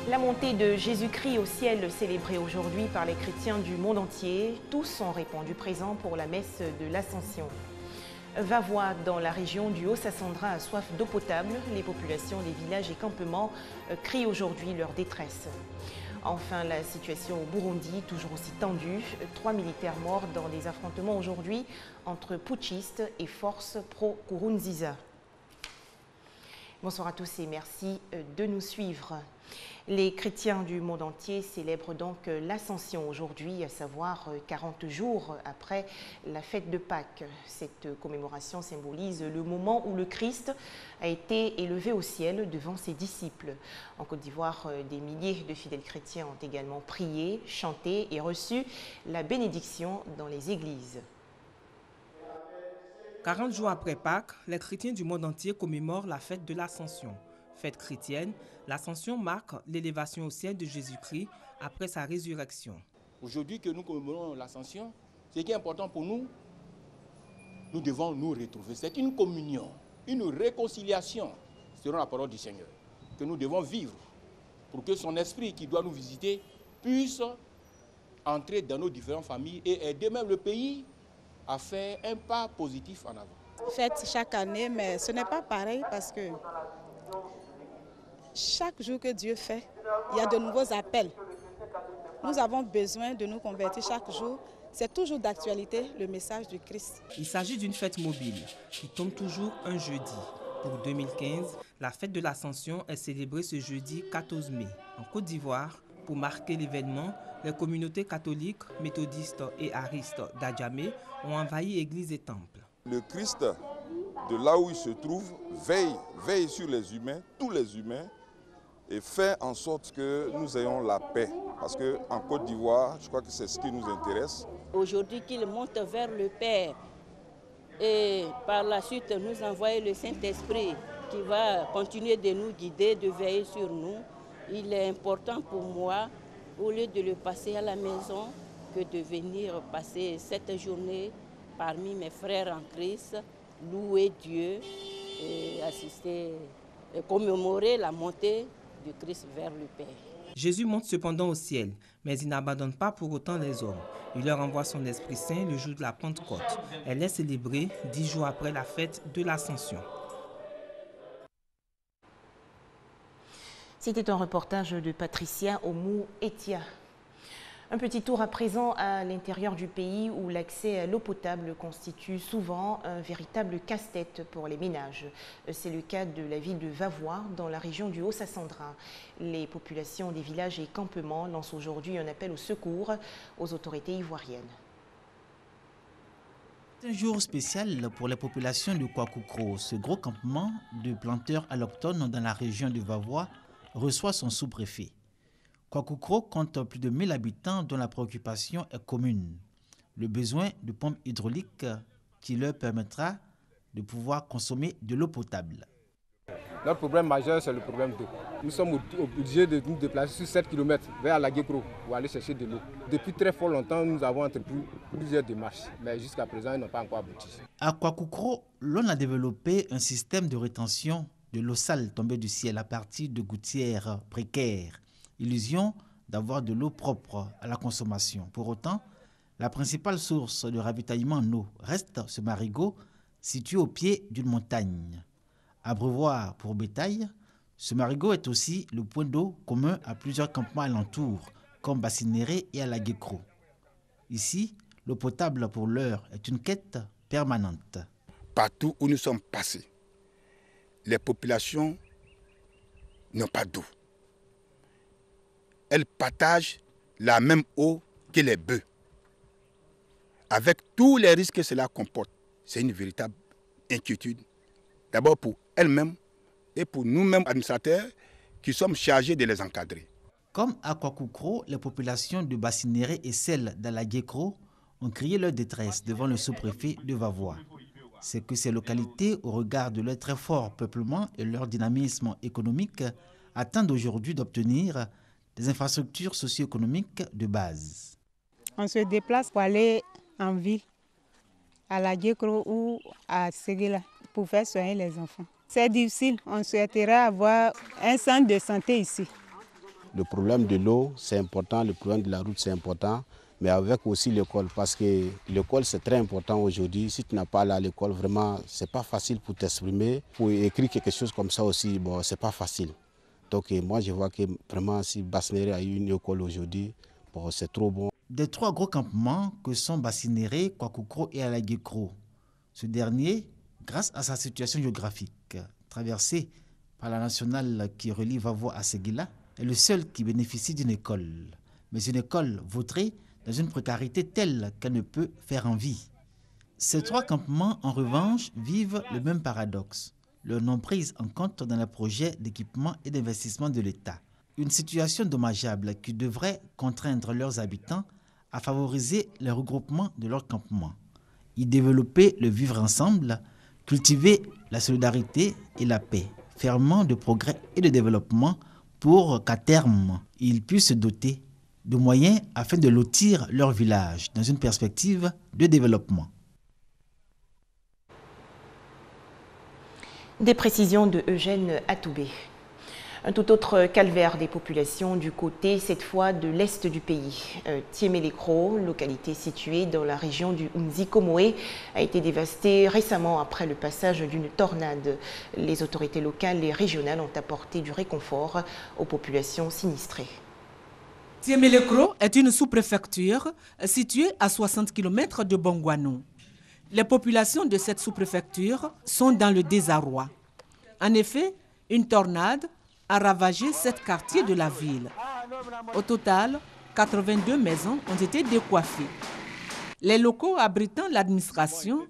La montée de Jésus-Christ au ciel célébrée aujourd'hui par les chrétiens du monde entier, tous ont répondu présent pour la messe de l'Ascension. Vavois, dans la région du Haut-Sassandra, a soif d'eau potable. Les populations des villages et campements crient aujourd'hui leur détresse. Enfin, la situation au Burundi, toujours aussi tendue. 3 militaires morts dans des affrontements aujourd'hui entre putschistes et forces pro-Nkurunziza. Bonsoir à tous et merci de nous suivre. Les chrétiens du monde entier célèbrent donc l'Ascension aujourd'hui, à savoir 40 jours après la fête de Pâques. Cette commémoration symbolise le moment où le Christ a été élevé au ciel devant ses disciples. En Côte d'Ivoire, des milliers de fidèles chrétiens ont également prié, chanté et reçu la bénédiction dans les églises. 40 jours après Pâques, les chrétiens du monde entier commémorent la fête de l'Ascension. Fête chrétienne, l'Ascension marque l'élévation au ciel de Jésus-Christ après sa résurrection. Aujourd'hui que nous commémorons l'Ascension, ce qui est important pour nous, nous devons nous retrouver. C'est une communion, une réconciliation, selon la parole du Seigneur, que nous devons vivre pour que son esprit qui doit nous visiter puisse entrer dans nos différentes familles et aider même le pays à faire un pas positif en avant. Fête chaque année, mais ce n'est pas pareil parce que chaque jour que Dieu fait, il y a de nouveaux appels. Nous avons besoin de nous convertir chaque jour. C'est toujours d'actualité le message du Christ. Il s'agit d'une fête mobile qui tombe toujours un jeudi. Pour 2015, la fête de l'Ascension est célébrée ce jeudi 14 mai. En Côte d'Ivoire, pour marquer l'événement, les communautés catholiques, méthodistes et aristes d'Adjamé ont envahi églises et temples. Le Christ, de là où il se trouve, veille sur les humains, tous les humains, et fait en sorte que nous ayons la paix. Parce qu'en Côte d'Ivoire, je crois que c'est ce qui nous intéresse. Aujourd'hui qu'il monte vers le Père et par la suite nous envoyer le Saint-Esprit qui va continuer de nous guider, de veiller sur nous. Il est important pour moi, au lieu de le passer à la maison, que de venir passer cette journée parmi mes frères en Christ, louer Dieu et assister et commémorer la montée du Christ vers le Père. Jésus monte cependant au ciel, mais il n'abandonne pas pour autant les hommes. Il leur envoie son Esprit Saint le jour de la Pentecôte. Elle est célébrée 10 jours après la fête de l'Ascension. C'était un reportage de Patricia Oumou-Etia. Un petit tour à présent à l'intérieur du pays où l'accès à l'eau potable constitue souvent un véritable casse-tête pour les ménages. C'est le cas de la ville de Vavois, dans la région du Haut-Sassandra. Les populations des villages et campements lancent aujourd'hui un appel au secours aux autorités ivoiriennes. C'est un jour spécial pour les populations de Kwakoukro. Ce gros campement de planteurs allochtones dans la région de Vavois reçoit son sous-préfet. Kwakoukro compte plus de 1000 habitants dont la préoccupation est commune. Le besoin de pompes hydrauliques qui leur permettra de pouvoir consommer de l'eau potable. Notre problème majeur, c'est le problème d'eau. Nous sommes obligés de nous déplacer sur 7 km vers la Guécro pour aller chercher de l'eau. Depuis très fort longtemps, nous avons entrepris plusieurs démarches, mais jusqu'à présent, ils n'ont pas encore abouti. À Kwakoukro, l'on a développé un système de rétention de l'eau sale tombée du ciel à partir de gouttières précaires. Illusion d'avoir de l'eau propre à la consommation. Pour autant, la principale source de ravitaillement en eau reste ce marigot situé au pied d'une montagne. Abreuvoir pour bétail, ce marigot est aussi le point d'eau commun à plusieurs campements alentours, comme Bassinéré et à la Guécro. Ici, l'eau potable pour l'heure est une quête permanente. Partout où nous sommes passés, les populations n'ont pas d'eau. Elles partagent la même eau que les bœufs. Avec tous les risques que cela comporte, c'est une véritable inquiétude. D'abord pour elles-mêmes et pour nous-mêmes administrateurs qui sommes chargés de les encadrer. Comme à Kwakoukro, les populations de Bassinéré et celles d'Alaguécro ont crié leur détresse devant le sous-préfet de Vavois. C'est que ces localités, au regard de leur très fort peuplement et leur dynamisme économique, attendent aujourd'hui d'obtenir des infrastructures socio-économiques de base. On se déplace pour aller en ville, à la Guécro ou à Séguéla, pour faire soigner les enfants. C'est difficile, on souhaiterait avoir un centre de santé ici. Le problème de l'eau, c'est important, le problème de la route, c'est important, mais avec aussi l'école, parce que l'école, c'est très important aujourd'hui. Si tu n'as pas allé à l'école, vraiment, c'est pas facile pour t'exprimer. Pour écrire quelque chose comme ça aussi, bon, c'est pas facile. Donc moi, je vois que vraiment, si Bassinerai a eu une école aujourd'hui, bon, c'est trop bon. Des 3 gros campements que sont Bassinerai, Kwakoukro et Alaguékro. Ce dernier, grâce à sa situation géographique, traversée par la nationale qui relie Vavois à Séguila, est le seul qui bénéficie d'une école. Mais une école vautrée dans une précarité telle qu'elle ne peut faire envie. Ces 3 campements, en revanche, vivent le même paradoxe. Leur non prise en compte dans les projets d'équipement et d'investissement de l'État. Une situation dommageable qui devrait contraindre leurs habitants à favoriser le regroupement de leurs campements, y développer le vivre ensemble, cultiver la solidarité et la paix, ferment de progrès et de développement pour qu'à terme, ils puissent se doter de moyens afin de lotir leur village dans une perspective de développement. Des précisions de Eugène Atoubé. Un tout autre calvaire des populations du côté, cette fois de l'est du pays. Tiémélé-Kro, localité située dans la région du Nzikomoé, a été dévastée récemment après le passage d'une tornade. Les autorités locales et régionales ont apporté du réconfort aux populations sinistrées. Tiémélé-Kro est une sous-préfecture située à 60 km de Bongouanou. Les populations de cette sous-préfecture sont dans le désarroi. En effet, une tornade a ravagé 7 quartiers de la ville. Au total, 82 maisons ont été décoiffées. Les locaux abritant l'administration,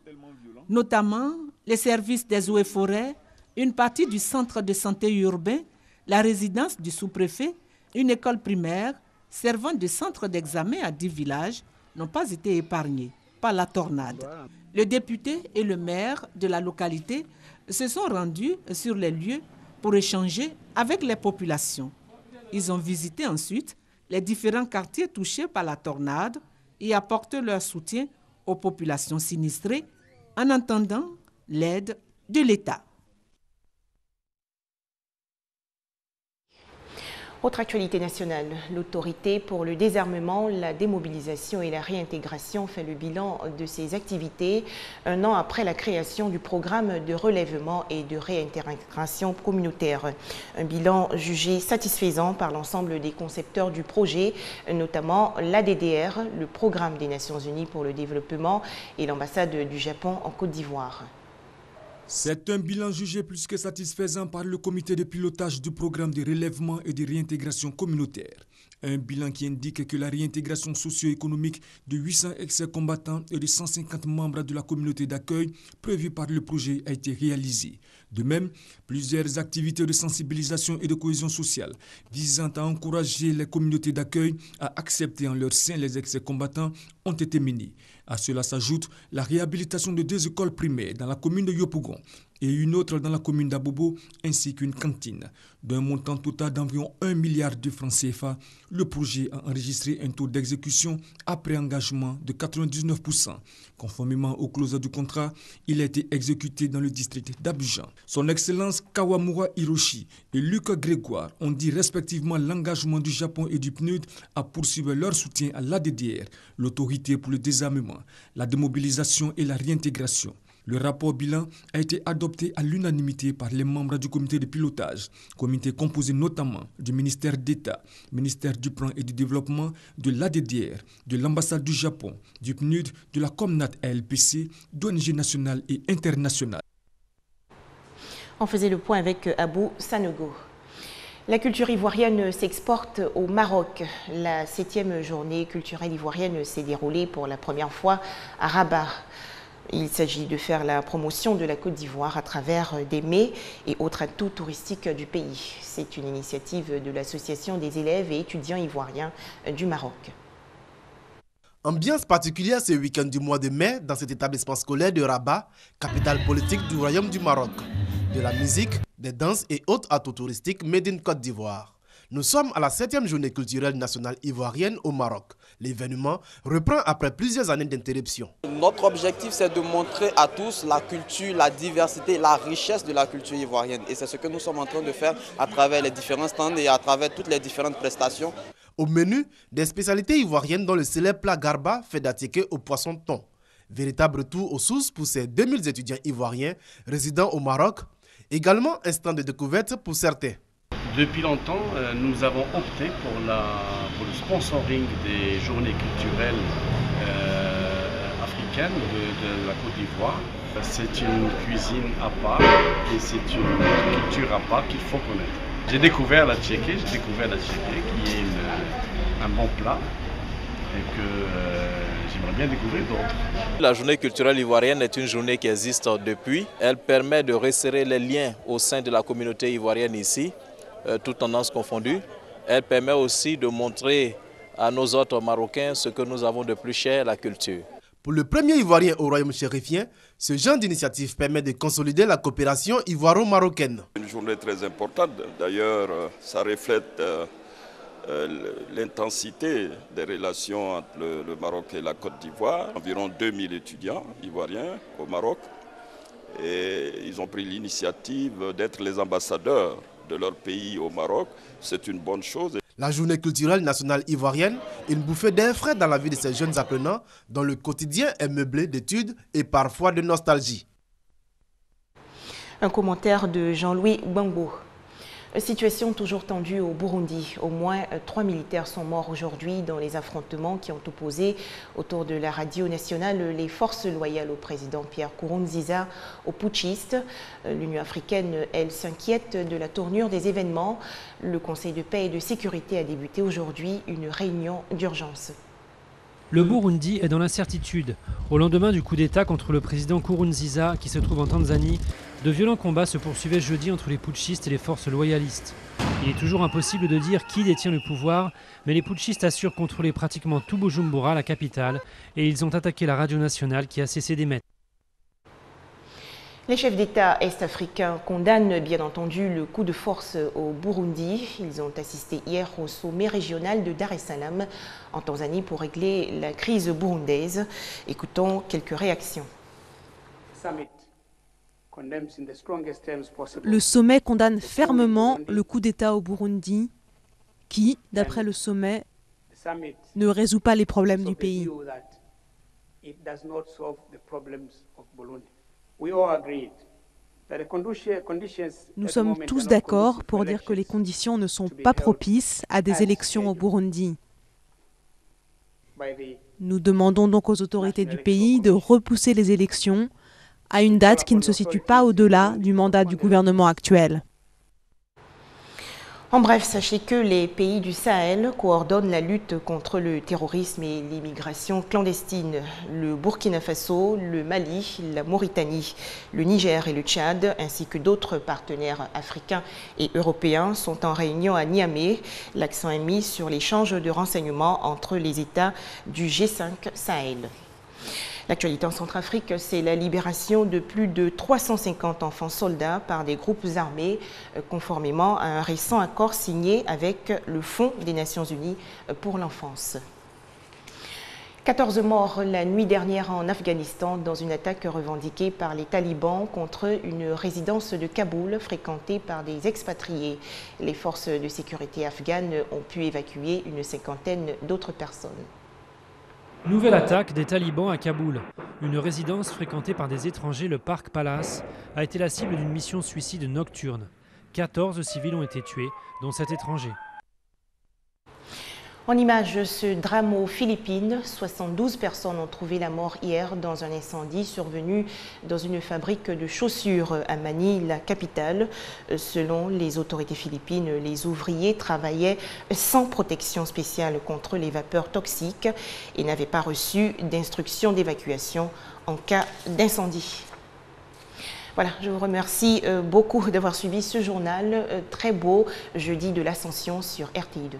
notamment les services des eaux et forêts, une partie du centre de santé urbain, la résidence du sous-préfet, une école primaire servant de centre d'examen à 10 villages, n'ont pas été épargnés par la tornade. Le député et le maire de la localité se sont rendus sur les lieux pour échanger avec les populations. Ils ont visité ensuite les différents quartiers touchés par la tornade et apporté leur soutien aux populations sinistrées en attendant l'aide de l'État. Autre actualité nationale, l'autorité pour le désarmement, la démobilisation et la réintégration fait le bilan de ses activités un an après la création du programme de relèvement et de réintégration communautaire. Un bilan jugé satisfaisant par l'ensemble des concepteurs du projet, notamment l'ADDR, le Programme des Nations Unies pour le développement et l'ambassade du Japon en Côte d'Ivoire. C'est un bilan jugé plus que satisfaisant par le comité de pilotage du programme de relèvement et de réintégration communautaire. Un bilan qui indique que la réintégration socio-économique de 800 ex-combattants et de 150 membres de la communauté d'accueil prévue par le projet a été réalisée. De même, plusieurs activités de sensibilisation et de cohésion sociale visant à encourager les communautés d'accueil à accepter en leur sein les ex-combattants ont été menées. À cela s'ajoute la réhabilitation de 2 écoles primaires dans la commune de Yopougon et une autre dans la commune d'Abobo, ainsi qu'une cantine. D'un montant total d'environ 1 milliard de francs CFA, le projet a enregistré un taux d'exécution après engagement de 99%. Conformément aux clauses du contrat, il a été exécuté dans le district d'Abidjan. Son Excellence Kawamura Hiroshi et Luc Grégoire ont dit respectivement l'engagement du Japon et du PNUD à poursuivre leur soutien à l'ADDR, l'autorité pour le désarmement, la démobilisation et la réintégration. Le rapport bilan a été adopté à l'unanimité par les membres du comité de pilotage, comité composé notamment du ministère d'État, ministère du Plan et du Développement, de l'ADDR, de l'ambassade du Japon, du PNUD, de la Comnat ALPC, d'ONG nationales et internationales. On faisait le point avec Abou Sanogo. La culture ivoirienne s'exporte au Maroc. La 7e journée culturelle ivoirienne s'est déroulée pour la première fois à Rabat. Il s'agit de faire la promotion de la Côte d'Ivoire à travers des mets et autres atouts touristiques du pays. C'est une initiative de l'Association des élèves et étudiants ivoiriens du Maroc. Ambiance particulière ce week-end du mois de mai dans cet établissement scolaire de Rabat, capitale politique du Royaume du Maroc. De la musique, des danses et autres atouts touristiques made in Côte d'Ivoire. Nous sommes à la 7e journée culturelle nationale ivoirienne au Maroc. L'événement reprend après plusieurs années d'interruption. Notre objectif, c'est de montrer à tous la culture, la diversité, la richesse de la culture ivoirienne. Et c'est ce que nous sommes en train de faire à travers les différents stands et à travers toutes les différentes prestations. Au menu, des spécialités ivoiriennes dont le célèbre plat garba fait d'attiquer au poisson thon. Véritable retour aux sources pour ces 2000 étudiants ivoiriens résidant au Maroc. Également un stand de découverte pour certains. Depuis longtemps, nous avons opté pour le sponsoring des journées culturelles africaines de la Côte d'Ivoire. C'est une cuisine à part et c'est une culture à part qu'il faut connaître. J'ai découvert la tchéké, qui est un bon plat et que j'aimerais bien découvrir d'autres. La journée culturelle ivoirienne est une journée qui existe depuis. Elle permet de resserrer les liens au sein de la communauté ivoirienne ici, toutes tendances confondues. Elle permet aussi de montrer à nos hôtes marocains ce que nous avons de plus cher, la culture. Pour le premier Ivoirien au royaume chérifien, ce genre d'initiative permet de consolider la coopération ivoiro-marocaine. Une journée très importante, d'ailleurs ça reflète l'intensité des relations entre le Maroc et la Côte d'Ivoire. Environ 2000 étudiants ivoiriens au Maroc et ils ont pris l'initiative d'être les ambassadeurs de leur pays au Maroc. C'est une bonne chose. La journée culturelle nationale ivoirienne, une bouffée d'air frais dans la vie de ces jeunes apprenants dont le quotidien est meublé d'études et parfois de nostalgie. Un commentaire de Jean-Louis Gbangbo. Situation toujours tendue au Burundi. Au moins 3 militaires sont morts aujourd'hui dans les affrontements qui ont opposé autour de la radio nationale les forces loyales au président Pierre Nkurunziza aux putschistes. L'Union africaine, elle, s'inquiète de la tournure des événements. Le Conseil de paix et de sécurité a débuté aujourd'hui une réunion d'urgence. Le Burundi est dans l'incertitude. Au lendemain du coup d'État contre le président Nkurunziza, qui se trouve en Tanzanie, de violents combats se poursuivaient jeudi entre les putschistes et les forces loyalistes. Il est toujours impossible de dire qui détient le pouvoir, mais les putschistes assurent contrôler pratiquement tout Bujumbura, la capitale, et ils ont attaqué la radio nationale qui a cessé d'émettre. Les chefs d'État est-africains condamnent bien entendu le coup de force au Burundi. Ils ont assisté hier au sommet régional de Dar es Salaam en Tanzanie pour régler la crise burundaise. Écoutons quelques réactions. Le sommet condamne fermement le coup d'État au Burundi qui, d'après le sommet, ne résout pas les problèmes du pays. Nous sommes tous d'accord pour dire que les conditions ne sont pas propices à des élections au Burundi. Nous demandons donc aux autorités du pays de repousser les élections à une date qui ne se situe pas au-delà du mandat du gouvernement actuel. En bref, sachez que les pays du Sahel coordonnent la lutte contre le terrorisme et l'immigration clandestine. Le Burkina Faso, le Mali, la Mauritanie, le Niger et le Tchad, ainsi que d'autres partenaires africains et européens sont en réunion à Niamey. L'accent est mis sur l'échange de renseignements entre les États du G5 Sahel. L'actualité en Centrafrique, c'est la libération de plus de 350 enfants soldats par des groupes armés, conformément à un récent accord signé avec le Fonds des Nations Unies pour l'enfance. 14 morts la nuit dernière en Afghanistan dans une attaque revendiquée par les talibans contre une résidence de Kaboul fréquentée par des expatriés. Les forces de sécurité afghanes ont pu évacuer une cinquantaine d'autres personnes. Nouvelle attaque des talibans à Kaboul. Une résidence fréquentée par des étrangers, le Park Palace, a été la cible d'une mission suicide nocturne. 14 civils ont été tués, dont 7 étrangers. En image, ce drame aux Philippines, 72 personnes ont trouvé la mort hier dans un incendie survenu dans une fabrique de chaussures à Manille, la capitale. Selon les autorités philippines, les ouvriers travaillaient sans protection spéciale contre les vapeurs toxiques et n'avaient pas reçu d'instruction d'évacuation en cas d'incendie. Voilà, je vous remercie beaucoup d'avoir suivi ce journal très beau jeudi de l'Ascension sur RTI2.